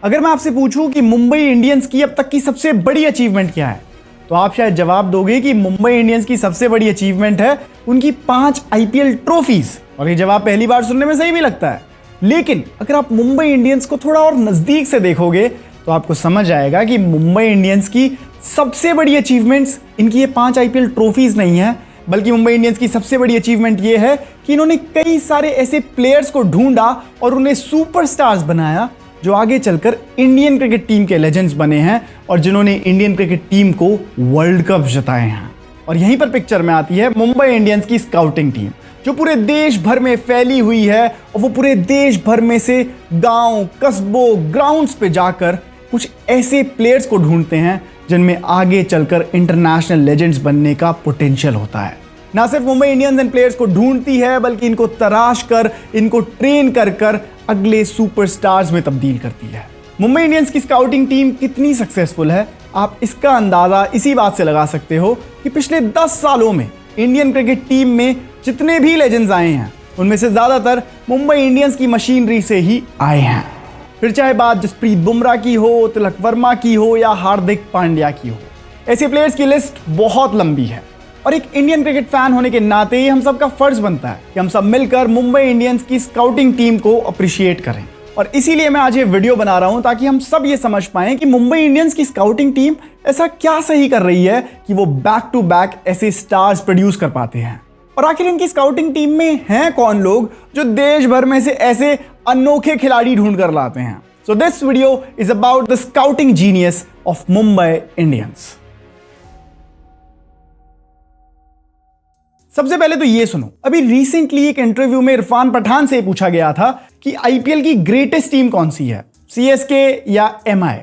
अगर मैं आपसे पूछूं कि मुंबई इंडियंस की अब तक की सबसे बड़ी अचीवमेंट क्या है, तो आप शायद जवाब दोगे कि मुंबई इंडियंस की सबसे बड़ी अचीवमेंट है उनकी 5 आईपीएल ट्रॉफीज। और ये जवाब पहली बार सुनने में सही भी लगता है, लेकिन अगर आप मुंबई इंडियंस को थोड़ा और नजदीक से देखोगे तो आपको समझ आएगा कि मुंबई इंडियंस की सबसे बड़ी अचीवमेंट्स इनकी ये 5 आईपीएल ट्रॉफीज नहीं है, बल्कि मुंबई इंडियंस की सबसे बड़ी अचीवमेंट ये है कि इन्होंने कई सारे ऐसे प्लेयर्स को ढूंढा और उन्हें सुपरस्टार्स बनाया जो आगे चलकर इंडियन क्रिकेट टीम के लेजेंड्स बने हैं और जिन्होंने इंडियन क्रिकेट टीम को वर्ल्ड कप जिताए हैं। और यहीं पर पिक्चर में आती है मुंबई इंडियंस की स्काउटिंग टीम, जो पूरे देश भर में फैली हुई है और वो पूरे देश भर में से गांव, कस्बों, ग्राउंड्स पे जाकर कुछ ऐसे प्लेयर्स को ढूंढते हैं जिनमें आगे चलकर इंटरनेशनल लेजेंड्स बनने का पोटेंशियल होता है। ना सिर्फ मुंबई इंडियंस इन प्लेयर्स को ढूंढती है, बल्कि इनको तराश कर, इनको ट्रेन कर अगले सुपरस्टार्स में तब्दील करती है। मुंबई इंडियंस की स्काउटिंग टीम कितनी सक्सेसफुल है, आप इसका अंदाजा इसी बात से लगा सकते हो कि पिछले 10 सालों में इंडियन क्रिकेट टीम में जितने भी लेजेंड्स आए हैं उनमें से ज्यादातर मुंबई इंडियंस की मशीनरी से ही आए हैं। फिर चाहे बात जसप्रीत बुमराह की हो, तिलक वर्मा की हो या हार्दिक पांड्या की हो, ऐसे प्लेयर्स की लिस्ट बहुत लंबी है। और एक इंडियन क्रिकेट फैन होने के नाते ही हम सबका फर्ज बनता है कि हम सब मिलकर मुंबई इंडियंस की स्काउटिंग टीम को अप्रिशिएट करें। और इसीलिए मैं आज ये वीडियो बना रहा हूं ताकि हम सब ये समझ पाएं कि मुंबई इंडियंस की स्काउटिंग टीम ऐसा क्या सही कर रही है कि वो बैक टू बैक ऐसे स्टार्स प्रोड्यूस कर पाते हैं। और आखिर इनकी स्काउटिंग टीम में हैं कौन लोग जो देश भर में से ऐसे अनोखे खिलाड़ी ढूंढ कर लाते हैं। So this video is about the scouting genius of Mumbai Indians. सबसे पहले तो ये सुनो, अभी रिसेंटली एक इंटरव्यू में इरफान पठान से पूछा गया था कि आईपीएल की ग्रेटेस्ट टीम कौन सी है, सीएसके या एमआई।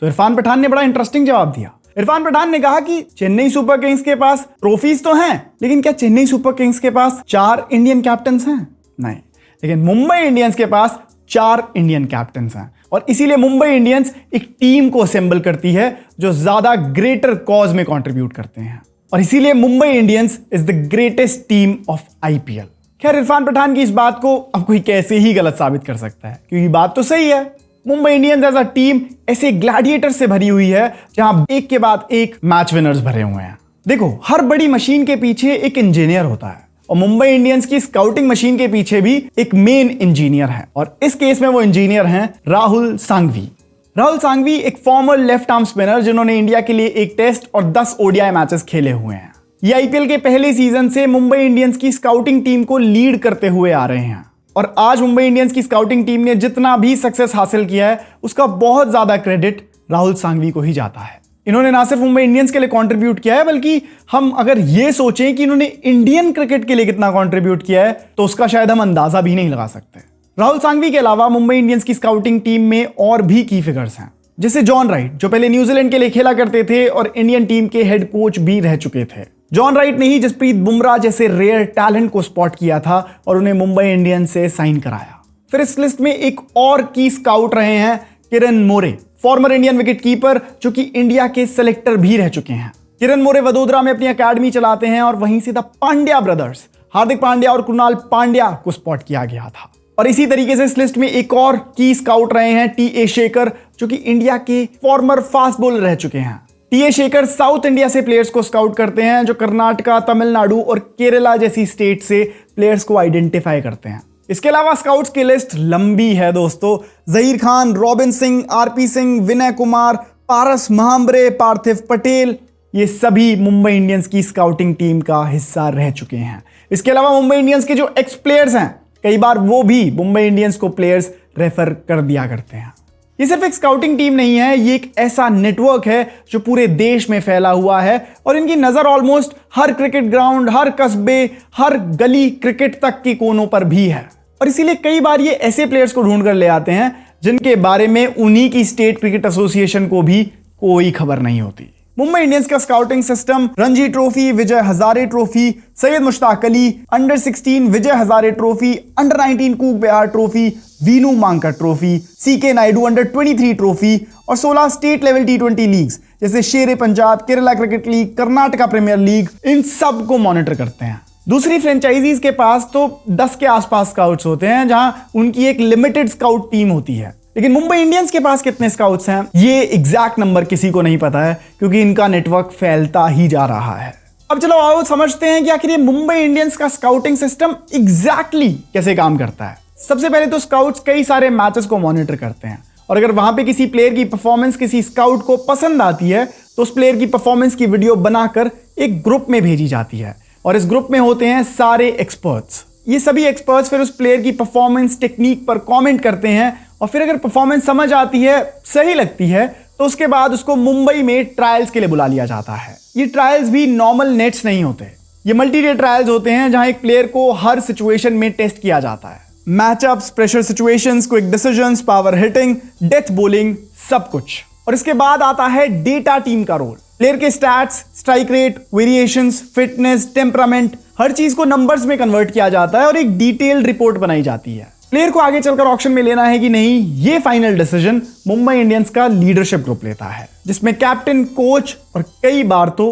तो इरफान पठान ने बड़ा इंटरेस्टिंग जवाब दिया। इरफान पठान ने कहा कि चेन्नई सुपर किंग्स के पास ट्रॉफीज तो हैं, लेकिन क्या चेन्नई सुपर किंग्स के पास 4 इंडियन कैप्टन्स हैं? नहीं, लेकिन मुंबई इंडियंस के पास 4 इंडियन कैप्टन्स हैं। और इसीलिए मुंबई इंडियंस एक टीम को असेंबल करती है जो ज्यादा ग्रेटर कॉज में कंट्रीब्यूट करते हैं। और इसीलिए Mumbai Indians is the greatest team of IPL. खैर, इरफान पठान की इस बात को अब कोई कैसे ही गलत साबित कर सकता है, क्योंकि बात तो सही है। Mumbai Indians as a team ऐसे ग्लैडिएटर से भरी हुई है जहां एक के बाद एक मैच विनर्स भरे हुए हैं। देखो, हर बड़ी मशीन के पीछे एक इंजीनियर होता है और मुंबई इंडियंस की स्काउटिंग मशीन के पीछे भी एक मेन इंजीनियर है। और इस केस में वो इंजीनियर हैं राहुल सांघवी। राहुल सांघवी एक फॉर्मर लेफ्ट आर्म स्पिनर जिन्होंने इंडिया के लिए एक टेस्ट और 10 ओडीआई मैचेस खेले हुए हैं। ये आईपीएल के पहले सीजन से मुंबई इंडियंस की स्काउटिंग टीम को लीड करते हुए आ रहे हैं। और आज मुंबई इंडियंस की स्काउटिंग टीम ने जितना भी सक्सेस हासिल किया है उसका बहुत ज्यादा क्रेडिट राहुल सांघवी को ही जाता है। इन्होंने ना सिर्फ मुंबई इंडियंस के लिए कंट्रीब्यूट किया है, बल्कि हम अगर ये सोचें कि इन्होंने इंडियन क्रिकेट के लिए कितना कंट्रीब्यूट किया है तो उसका शायद हम अंदाजा भी नहीं लगा सकते। राहुल सांघवी के अलावा मुंबई इंडियंस की स्काउटिंग टीम में और भी की फिगर्स हैं, जैसे जॉन राइट, जो पहले न्यूजीलैंड के लिए खेला करते थे और इंडियन टीम के हेड कोच भी रह चुके थे। जॉन राइट ने ही जसप्रीत बुमराह जैसे रेयर टैलेंट को स्पॉट किया था और उन्हें मुंबई इंडियंस से साइन कराया। फिर इस लिस्ट में एक और की स्काउट रहे हैं Kiran More, former Indian wicket keeper जो कि इंडिया के सेलेक्टर भी रह चुके हैं। किरण मोरे वडोदरा में अपनी अकेडमी चलाते हैं और वहीं से द पांड्या ब्रदर्स, हार्दिक पांड्या और कृणाल पांड्या को स्पॉट किया गया था। और इसी तरीके से इस लिस्ट में एक और की स्काउट रहे हैं टी.ए. शेखर, जो कि इंडिया के फॉर्मर फास्ट बॉलर रह चुके हैं। टी.ए. शेखर साउथ इंडिया से प्लेयर्स को स्काउट करते हैं जो कर्नाटका, तमिलनाडु और केरला जैसी स्टेट से प्लेयर्स को आइडेंटिफाई करते हैं। इसके अलावा स्काउट्स की लिस्ट लंबी है दोस्तों। जहीर खान, रॉबिन सिंह, आरपी सिंह, विनय कुमार, पारस महाम्बरे, पार्थिव पटेल, ये सभी मुंबई इंडियंस की स्काउटिंग टीम का हिस्सा रह चुके हैं। इसके अलावा मुंबई इंडियंस के जो एक्स प्लेयर्स हैं, कई बार वो भी मुंबई इंडियंस को प्लेयर्स रेफर कर दिया करते हैं। ये सिर्फ एक स्काउटिंग टीम नहीं है, ये एक ऐसा नेटवर्क है जो पूरे देश में फैला हुआ है और इनकी नजर ऑलमोस्ट हर क्रिकेट ग्राउंड, हर कस्बे, हर गली क्रिकेट तक के कोनों पर भी है। और इसीलिए कई बार ये ऐसे प्लेयर्स को ढूंढ कर ले आते हैं जिनके बारे में उन्हीं की स्टेट क्रिकेट एसोसिएशन को भी कोई खबर नहीं होती। मुंबई इंडियंस का scouting system Ranji trophy, Vijay Hazare trophy, Syed Mushtaq Ali, under 16 Vijay Hazare trophy, under 19 कूक बेहार trophy, Veenu मांकर trophy, C K Naidu under 23 trophy और 16 स्टेट लेवल टी20 लीग्स जैसे शेर Punjab, Kerala cricket league, Karnataka premiere league, इन सब को मॉनिटर करते हैं। दूसरी फ्रेंचाइजीज के पास तो 10 के आसपास स्काउट्स होते हैं, जहां उनकी एक लिमिटेड स्काउट टीम होती है। लेकिन मुंबई इंडियंस के पास कितने स्काउट्स हैं ये एग्जैक्ट नंबर किसी को नहीं पता है, क्योंकि इनका नेटवर्क फैलता ही जा रहा है। अब चलो आओ समझते हैं कि आखिर ये मुंबई इंडियंस का स्काउटिंग सिस्टम एग्जैक्टली कैसे काम करता है। सबसे पहले तो स्काउट्स कई सारे मैचेस को मॉनिटर करते हैं, और अगर वहां पे किसी प्लेयर की परफॉर्मेंस किसी स्काउट को पसंद आती है तो उस प्लेयर की परफॉर्मेंस की वीडियो बनाकर एक ग्रुप में भेजी जाती है, और इस ग्रुप में होते हैं सारे एक्सपर्ट्स। ये सभी एक्सपर्ट्स फिर उस प्लेयर की परफॉर्मेंस टेक्निक पर कमेंट करते हैं, और फिर अगर परफॉर्मेंस समझ आती है, सही लगती है, तो उसके बाद उसको मुंबई में ट्रायल्स के लिए बुला लिया जाता है। ये ट्रायल्स भी नॉर्मल नेट्स नहीं होते, ये मल्टी डे ट्रायल्स होते हैं जहां एक प्लेयर को हर सिचुएशन में टेस्ट किया जाता है। Matchups, pressure situations, quick decisions, power hitting, death bowling, सब कुछ। और इसके बाद आता है डेटा टीम का रोल। प्लेयर के stats, strike rate, variations, fitness, temperament, हर चीज को नंबर्स में कन्वर्ट किया जाता है और एक डिटेल्ड रिपोर्ट बनाई जाती है। प्लेयर को आगे चलकर ऑक्शन में लेना है कि नहीं, ये फाइनल डिसीजन मुंबई इंडियंस का लीडरशिप ग्रुप लेता है, जिसमें कैप्टन, कोच और कई बार तो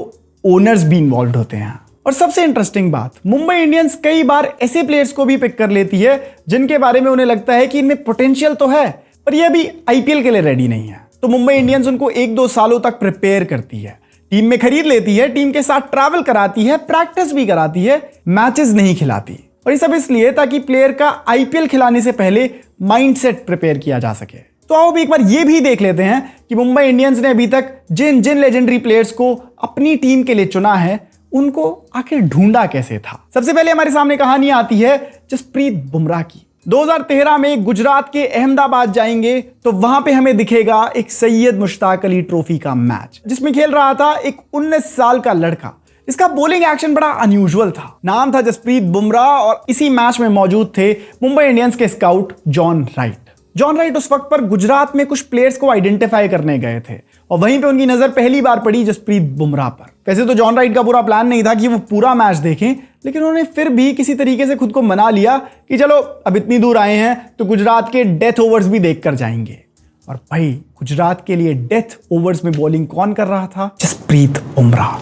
ओनर्स भी इन्वॉल्व होते हैं। और सबसे इंटरेस्टिंग बात, मुंबई इंडियंस कई बार ऐसे प्लेयर्स को भी पिक कर लेती है जिनके बारे में उन्हें लगता है कि इनमें पोटेंशियल तो है, पर ये अभी आईपीएल के लिए रेडी नहीं है। तो मुंबई इंडियंस उनको 1-2 सालों तक प्रिपेयर करती है, टीम में खरीद लेती है, टीम के साथ ट्रैवल कराती है, प्रैक्टिस भी कराती है, मैचेस नहीं खिलाती। और ये सब इसलिए ताकि प्लेयर का आईपीएल खिलाने से पहले माइंडसेट प्रिपेयर किया जा सके। तो आओ एक बार ये भी देख लेते हैं कि मुंबई इंडियंस ने अभी तक जिन जिन लेजेंडरी प्लेयर्स को अपनी टीम के लिए चुना है, उनको आखिर ढूंढा कैसे था। सबसे पहले हमारे सामने कहानी आती है जसप्रीत बुमराह की। 2013 में गुजरात के अहमदाबाद जाएंगे तो वहां पे हमें दिखेगा एक सैयद मुश्ताक अली ट्रॉफी का मैच, जिसमें खेल रहा था एक 19 साल का लड़का। इसका बॉलिंग एक्शन बड़ा अनयूजुअल था, नाम था जसप्रीत बुमराह, और इसी मैच में मौजूद थे मुंबई इंडियंस के scout John Wright. John Wright उस वक्त पर गुजरात में कुछ प्लेयर्स को आइडेंटिफाई करने गए थे, और वहीं पे उनकी नजर पहली बार पड़ी जसप्रीत बुमराह पर। वैसे तो जॉन राइट का पूरा प्लान नहीं था कि वो पूरा मैच देखें, लेकिन उन्होंने फिर भी किसी तरीके से खुद को मना लिया कि चलो अब इतनी दूर आए हैं तो गुजरात के डेथ ओवर्स भी देखकर जाएंगे। और भाई, गुजरात के लिए डेथ ओवर्स में बॉलिंग कौन कर रहा था? जसप्रीत बुमराह।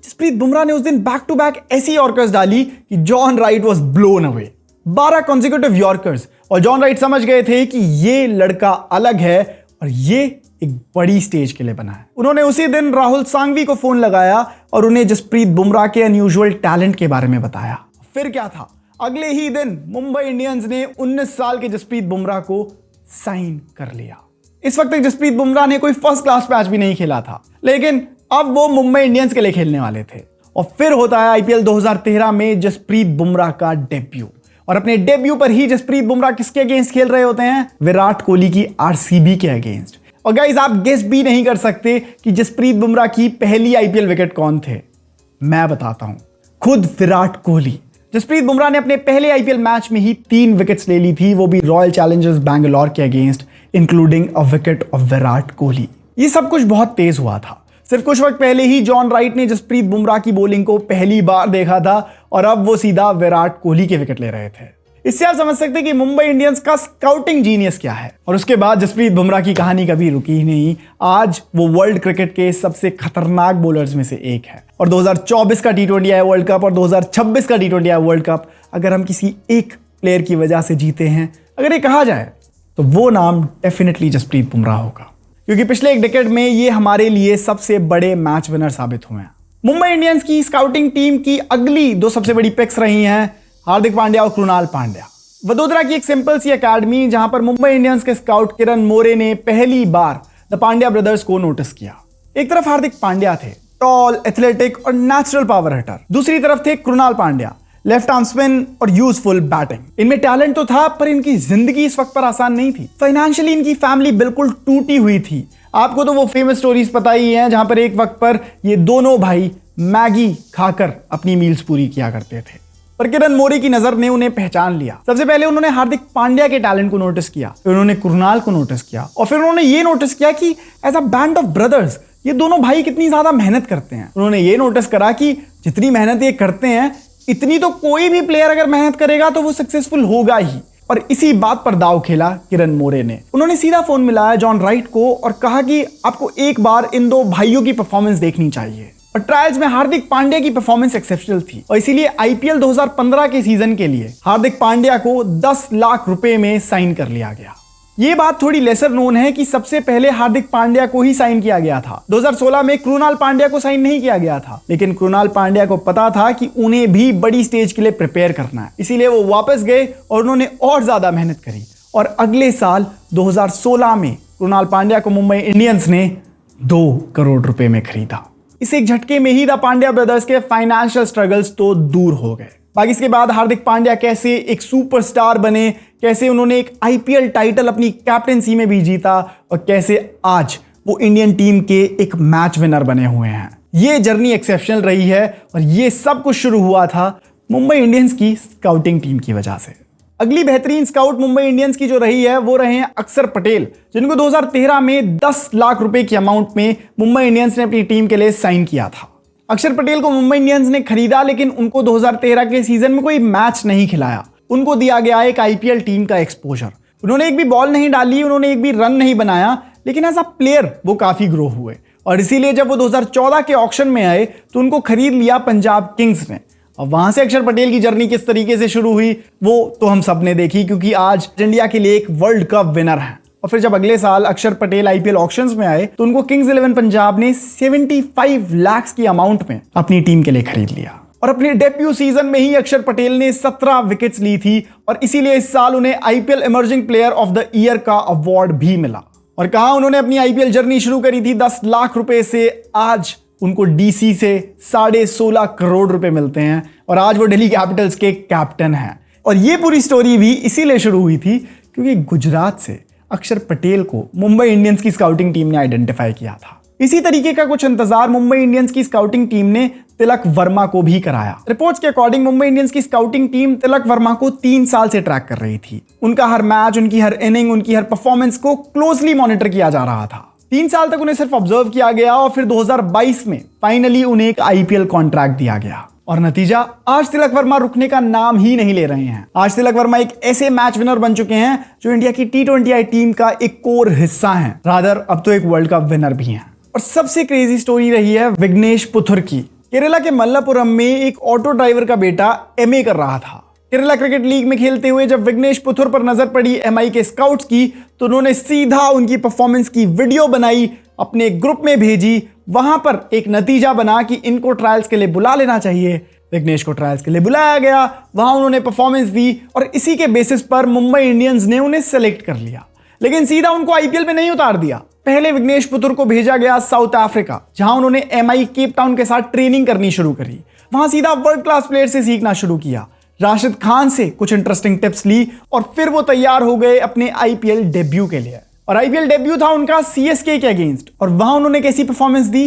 जसप्रीत बुमराह ने उस दिन बैक टू बैक ऐसी यॉर्कर्स डाली कि John Wright was blown away. 12 consecutive yorkers, और जॉन राइट समझ गए थे कि ये लड़का अलग है और ये एक बड़ी स्टेज के लिए बना है। उन्होंने उसी दिन राहुल सांघवी को फोन लगाया और उन्हें जसप्रीत बुमराह के अनयूजुअल टैलेंट के बारे में बताया। फिर क्या था, अगले ही दिन मुंबई इंडियंस ने 19 साल के जसप्रीत बुमराह को साइन कर लिया। इस वक्त तक जसप्रीत बुमराह ने कोई फर्स्ट क्लास मैच भी नहीं खेला था, लेकिन अब वो मुंबई इंडियंस के लिए खेलने वाले थे। और फिर होता है आईपीएल 2013 में जसप्रीत बुमराह का डेब्यू। और अपने डेब्यू पर ही जसप्रीत बुमराह किसके अगेंस्ट खेल रहे होते हैं? विराट कोहली की आरसीबी के अगेंस्ट। और गाइस, आप गेस भी नहीं कर सकते कि जसप्रीत बुमराह की पहली आईपीएल विकेट कौन थे। मैं बताता हूं, खुद विराट कोहली। जसप्रीत बुमराह ने अपने पहले आईपीएल मैच में ही 3 विकेट्स ले ली थी, वो भी रॉयल चैलेंजर्स बैंगलोर के against, including a wicket of Virat Kohli. ये सब कुछ बहुत तेज हुआ था। सिर्फ कुछ वक्त पहले ही जॉन राइट ने जसप्रीत बुमराह की बॉलिंग को पहली बार देखा था, और अब वो सीधा विराट कोहली के विकेट ले रहे थे। इससे आप समझ सकते हैं कि मुंबई इंडियंस का स्काउटिंग जीनियस क्या है। और उसके बाद जसप्रीत बुमराह की कहानी कभी रुकी ही नहीं। आज वो वर्ल्ड क्रिकेट के सबसे खतरनाक बॉलर्स में से एक है। और 2024 का T20 वर्ल्ड कप और 2026 का T20 वर्ल्ड कप अगर हम किसी एक प्लेयर की वजह से जीते हैं, अगर ये कहा जाए, तो वो नाम डेफिनेटली जसप्रीत बुमराह होगा, क्योंकि पिछले एक डिकेड में ये हमारे लिए सबसे बड़े मैच विनर साबित हुए हैं। मुंबई इंडियंस की स्काउटिंग टीम की अगली 2 सबसे बड़ी पिक्स रही हैं हार्दिक पांड्या और कृणाल पांड्या। वडोदरा की एक सिंपल सी अकेडमी जहां पर मुंबई इंडियंस के स्काउट किरण मोरे ने पहली बार द पांड्या ब्रदर्स को नोटिस किया। एक तरफ हार्दिक पांड्या थे, टॉल, एथलेटिक और नेचुरल पावर हिटर। दूसरी तरफ थे Krunal Pandya, left arm spin और यूजफुल बैटिंग। इनमें टैलेंट तो था, पर इनकी जिंदगी इस वक्त पर आसान नहीं थी। फाइनेंशियली इनकी फैमिली बिल्कुल टूटी हुई थी। आपको तो वो फेमस स्टोरीज पता ही हैं जहां पर एक वक्त पर ये दोनों भाई मैगी खाकर अपनी मील्स पूरी किया करते थे। पर किरण मोरे की नजर ने उन्हें पहचान लिया। सबसे पहले उन्होंने हार्दिक पांड्या के टैलेंट को नोटिस किया, फिर उन्होंने कृणाल को नोटिस किया, और फिर उन्होंने ये नोटिस किया कि as a band of brothers ये दोनों भाई कितनी ज्यादा मेहनत करते हैं। उन्होंने ये नोटिस करा कि जितनी मेहनत ये करते हैं, इतनी तो कोई भी प्लेयर अगर मेहनत करेगा तो वो सक्सेसफुल होगा ही। और इसी बात पर दाव खेला किरण मोरे ने। उन्होंने सीधा फोन मिलाया जॉन राइट को और कहा कि आपको एक बार इन 2 भाइयों की परफॉर्मेंस देखनी चाहिए। और ट्रायल्स में हार्दिक पांड्या की परफॉर्मेंस एक्सेप्शनल थी, और इसीलिए आईपीएल 2015 के सीजन के लिए हार्दिक पांड्या को 10 लाख रुपए में साइन कर लिया गया। ये बात थोड़ी लेसर नोन है कि सबसे पहले हार्दिक पांड्या को ही साइन किया गया था। 2016 में कृणाल पांड्या को साइन नहीं किया गया था, लेकिन कृणाल पांड्या को पता था कि उन्हें भी बड़ी स्टेज के लिए प्रिपेयर करना है, इसीलिए वो वापस गए और उन्होंने और ज्यादा मेहनत करी। और अगले साल 2016 में कृणाल पांड्या को मुंबई इंडियंस ने 2 करोड़ रुपए में खरीदा। इस एक झटके में ही द पांड्या ब्रदर्स के फाइनेंशियल स्ट्रगल्स तो दूर हो गए। बाकी इसके बाद हार्दिक पांड्या कैसे एक सुपरस्टार बने, कैसे उन्होंने एक आईपीएल टाइटल अपनी कैप्टेंसी में भी जीता और कैसे आज वो इंडियन टीम के एक मैच विनर बने हुए हैं। ये जर्नी एक्सेप्शनल रही है और ये सब कुछ शुरू हुआ था मुंबई इंडियंस की स्काउटिंग टीम की वजह से। अगली बेहतरीन स्काउट मुंबई इंडियंस की जो रही है वो रहे हैं अक्षर पटेल, जिनको 2013 में 10 लाख रुपए की अमाउंट में मुंबई इंडियंस ने अपनी टीम के लिए साइन किया था। अक्षर पटेल को मुंबई इंडियंस ने खरीदा, लेकिन उनको 2013 के सीजन में कोई मैच नहीं खिलाया। उनको दिया गया एक आईपीएल टीम का एक्सपोजर। उन्होंने एक भी बॉल नहीं डाली, उन्होंने एक भी रन नहीं बनाया, लेकिन एज अ प्लेयर वो काफी ग्रो हुए और इसीलिए जब वो 2014 के ऑक्शन में आए तो उनको खरीद लिया पंजाब किंग्स ने। और वहां से अक्षर पटेल की जर्नी किस तरीके से शुरू हुई वो तो हम सब ने देखी, क्योंकि आज इंडिया के लिए एक वर्ल्ड कप विनर है। और फिर जब अगले साल अक्षर पटेल आईपीएल ऑक्शंस में आए तो उनको किंग्स 11 पंजाब ने 75 लाख की अमाउंट में अपनी टीम के लिए खरीद लिया। और अपने डेब्यू सीजन में ही अक्षर पटेल ने 17 विकेट्स ली थी और इसीलिए इस साल उन्हें IPL emerging player of the year का अवार्ड भी मिला। और कहां उन्होंने अपनी आईपीएल जर्नी शुरू करी थी 10 लाख रुपए से, आज उनको डीसी से 16.5 करोड़ रुपए मिलते हैं और आज वो दिल्ली कैपिटल्स के कैप्टन हैं। और ये पूरी स्टोरी भी इसीलिए शुरू हुई थी क्योंकि गुजरात से अक्षर पटेल को मुंबई इंडियंस की स्काउटिंग टीम ने आइडेंटिफाई किया था। इसी तरीके का कुछ इंतजार मुंबई इंडियंस की स्काउटिंग टीम ने तिलक वर्मा को भी कराया। रिपोर्ट्स के अकॉर्डिंग मुंबई इंडियंस की स्काउटिंग टीम तिलक वर्मा को 3 साल से ट्रैक कर रही थी। उनका हर मैच, उनकी हर इनिंग, उनकी हर परफॉर्मेंस को क्लोजली मॉनिटर किया जा रहा था। 3 साल तक उन्हें सिर्फ ऑब्जर्व किया गया और फिर 2022 में फाइनली उन्हें एक आईपीएल कॉन्ट्रैक्ट दिया गया। और नतीजा, आज तिलक वर्मा रुकने का नाम ही नहीं ले रहे हैं। आज तिलक वर्मा एक ऐसे मैच विनर बन चुके हैं जो इंडिया की T20I टीम का एक कोर हिस्सा हैं। रादर अब तो एक वर्ल्ड कप विनर भी हैं। और सबसे क्रेजी स्टोरी रही है विघ्नेश पुथुर की। केरला के मल्लापुरम में एक ऑटो ड्राइवर का बेटा एमए कर रहा था। केरला क्रिकेट लीग में खेलते हुए जब विघ्नेश पुथुर पर नजर पड़ी एमआई के स्काउट्स की तो उन्होंने सीधा उनकी परफॉर्मेंस की वीडियो बनाई, अपने ग्रुप में भेजी। वहां पर एक नतीजा बना कि इनको ट्रायल्स के लिए बुला लेना चाहिए। विघ्नेश को ट्रायल्स के लिए बुलाया गया, वहां उन्होंने परफॉर्मेंस दी और इसी के बेसिस पर मुंबई इंडियंस ने उन्हें सेलेक्ट कर लिया। लेकिन सीधा उनको आईपीएल में नहीं उतार दिया। पहले विघ्नेश पुथुर को भेजा गया साउथ अफ्रीका, जहां उन्होंने एमआई केप टाउन के साथ ट्रेनिंग करनी शुरू करी। वहां सीधा वर्ल्ड क्लास प्लेयर से सीखना शुरू किया, राशिद खान से कुछ इंटरेस्टिंग टिप्स ली और फिर वो तैयार हो गए अपने आईपीएल डेब्यू के लिए। और आईपीएल डेब्यू था उनका सीएसके के अगेंस्ट और वहां उन्होंने कैसी परफॉर्मेंस दी,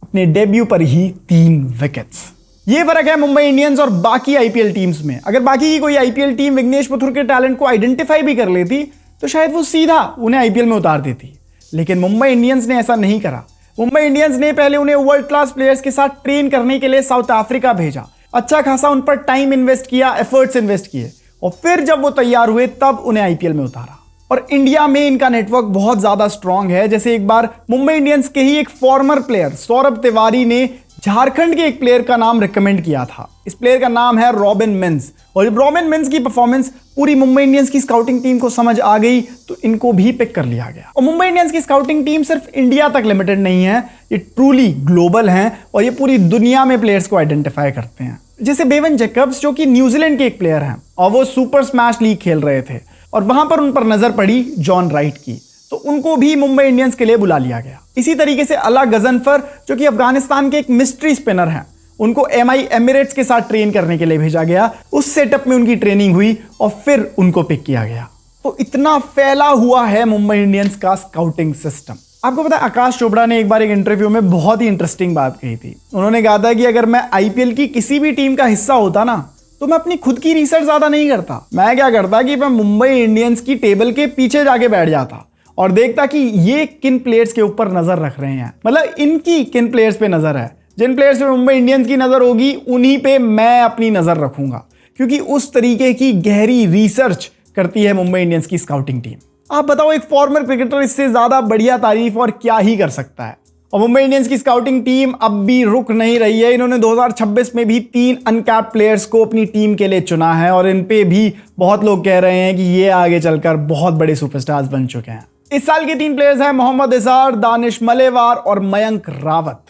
अपने डेब्यू पर ही 3 विकेट्स। ये फर्क है मुंबई इंडियंस और बाकी आईपीएल टीम्स में। अगर बाकी की कोई आईपीएल टीम विघ्नेश पुथुर के टैलेंट को आइडेंटिफाई भी कर लेती तो शायद वो सीधा उन्हें आईपीएल में उतार देती, लेकिन मुंबई इंडियंस ने ऐसा नहीं करा। मुंबई इंडियंस ने पहले उन्हें वर्ल्ड क्लास प्लेयर्स के साथ ट्रेन करने के लिए साउथ अफ्रीका भेजा, अच्छा खासा उन पर टाइम इन्वेस्ट किया, एफर्ट्स इन्वेस्ट किए और फिर जब वो तैयार हुए तब उन्हें आईपीएल में उतारा। और इंडिया में इनका नेटवर्क बहुत ज्यादा स्ट्रांग है। जैसे एक बार मुंबई इंडियंस के ही एक फॉर्मर प्लेयर सौरभ तिवारी ने झारखंड के एक प्लेयर का नाम रिकमेंड किया था। इस प्लेयर का नाम है रॉबिन मिन्स। और जब रॉबिन मिन्स की परफॉर्मेंस पूरी मुंबई इंडियंस की स्काउटिंग टीम को समझ आ गई तो इनको भी पिक कर लिया गया। और मुंबई इंडियंस की स्काउटिंग टीम सिर्फ इंडिया तक लिमिटेड नहीं है, ये ट्रूली ग्लोबल हैं और ये पूरी दुनिया में प्लेयर्स को आइडेंटिफाई करते हैं। जैसे बेवन जैकब्स जो कि न्यूजीलैंड के एक प्लेयर हैं और वो सुपर स्मैश लीग खेल रहे थे और वहां पर उन पर नजर पड़ी जॉन राइट की, तो उनको भी मुंबई इंडियंस के लिए बुला लिया गया। इसी तरीके से अला गजनफर जो कि अफगानिस्तान के एक मिस्ट्री स्पिनर हैं, उनको एमआई एमिरेट्स के साथ ट्रेन करने के लिए भेजा गया। उस सेटअप में उनकी ट्रेनिंग हुई और फिर उनको पिक किया गया। तो इतना फैला हुआ है मुंबई इंडियंस का स्काउटिंग सिस्टम। आपको पता है आकाश चोपड़ा ने एक बार एक इंटरव्यू में बहुत ही इंटरेस्टिंग बात कही थी। उन्होंने कहा था कि अगर मैं आईपीएल की किसी भी टीम का हिस्सा होता ना तो मैं अपनी खुद की रिसर्च ज्यादा नहीं करता। मैं क्या करता कि मैं मुंबई इंडियंस की टेबल के पीछे जाके बैठ जाता और देखता कि ये किन प्लेयर्स के ऊपर नजर रख रहे हैं, मतलब इनकी किन प्लेयर्स पे नजर है। जिन प्लेयर्स पे मुंबई इंडियंस की नजर होगी उन्हीं पे मैं अपनी नजर रखूंगा, क्योंकि उस तरीके की गहरी रिसर्च करती है मुंबई इंडियंस की स्काउटिंग टीम। आप बताओ एक फॉर्मर क्रिकेटर इससे ज्यादा बढ़िया तारीफ और क्या ही कर सकता है। और मुंबई इंडियंस की स्काउटिंग टीम अब भी रुक नहीं रही है। इन्होंने 2026 में भी 3 अनकैप्ड प्लेयर्स को अपनी टीम के लिए चुना है और इन पे भी बहुत लोग कह रहे हैं कि ये आगे चलकर बहुत बड़े सुपरस्टार्स बन चुके हैं। इस साल के 3 प्लेयर्स हैं मोहम्मद इजहार, दानिश मलेवार और मयंक रावत।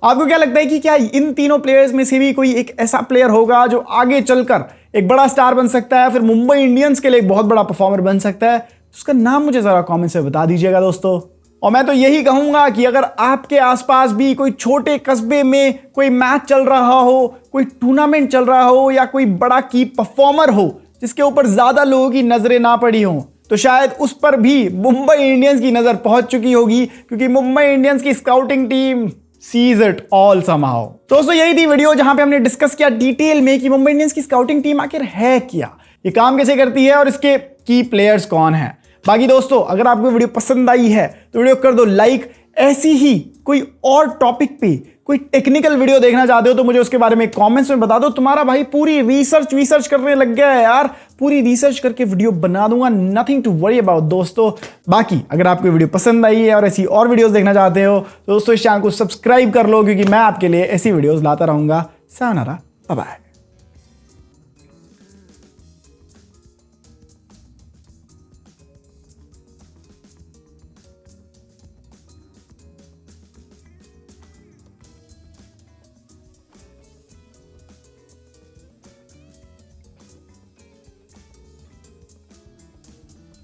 आपको क्या लगता है कि क्या इन तीनों प्लेयर्स में से भी कोई एक ऐसा प्लेयर होगा जो आगे चलकर एक बड़ा स्टार बन सकता है, फिर मुंबई इंडियंस के लिए एक बहुत बड़ा परफॉर्मर बन सकता है? उसका नाम मुझे जरा कमेंट से बता दीजिएगा दोस्तों। और मैं तो यही कहूंगा कि अगर आपके आसपास भी कोई छोटे कस्बे में कोई मैच चल रहा हो, कोई टूर्नामेंट चल रहा हो या कोई बड़ा की परफॉर्मर हो जिसके ऊपर ज्यादा लोगों की नजरें ना पड़ी हो, तो शायद उस पर भी मुंबई इंडियंस की नजर पहुंच चुकी होगी, क्योंकि मुंबई इंडियंस की scouting team sees it all somehow. दोस्तों यही थी वीडियो जहां पे हमने डिस्कस किया डिटेल में कि मुंबई इंडियंस की स्काउटिंग टीम आखिर है क्या, ये काम कैसे करती है और इसके की प्लेयर्स कौन है। बाकी दोस्तों अगर आपको वीडियो पसंद आई है तो वीडियो कर दो लाइक। ऐसी ही कोई और टॉपिक पे कोई टेक्निकल वीडियो देखना चाहते हो तो मुझे उसके बारे में कमेंट्स में बता दो। तुम्हारा भाई पूरी रिसर्च करने लग गया है यार, पूरी रिसर्च करके वीडियो बना दूंगा, नथिंग टू वरी अबाउट दोस्तों। बाकी अगर आपको वीडियो पसंद आई है और ऐसी और वीडियोस देखना चाहते हो तो दोस्तों इस चैनल को सब्सक्राइब कर लो, क्योंकि मैं आपके लिए ऐसी वीडियोस लाता रहूंगा। Sayonara, bye bye.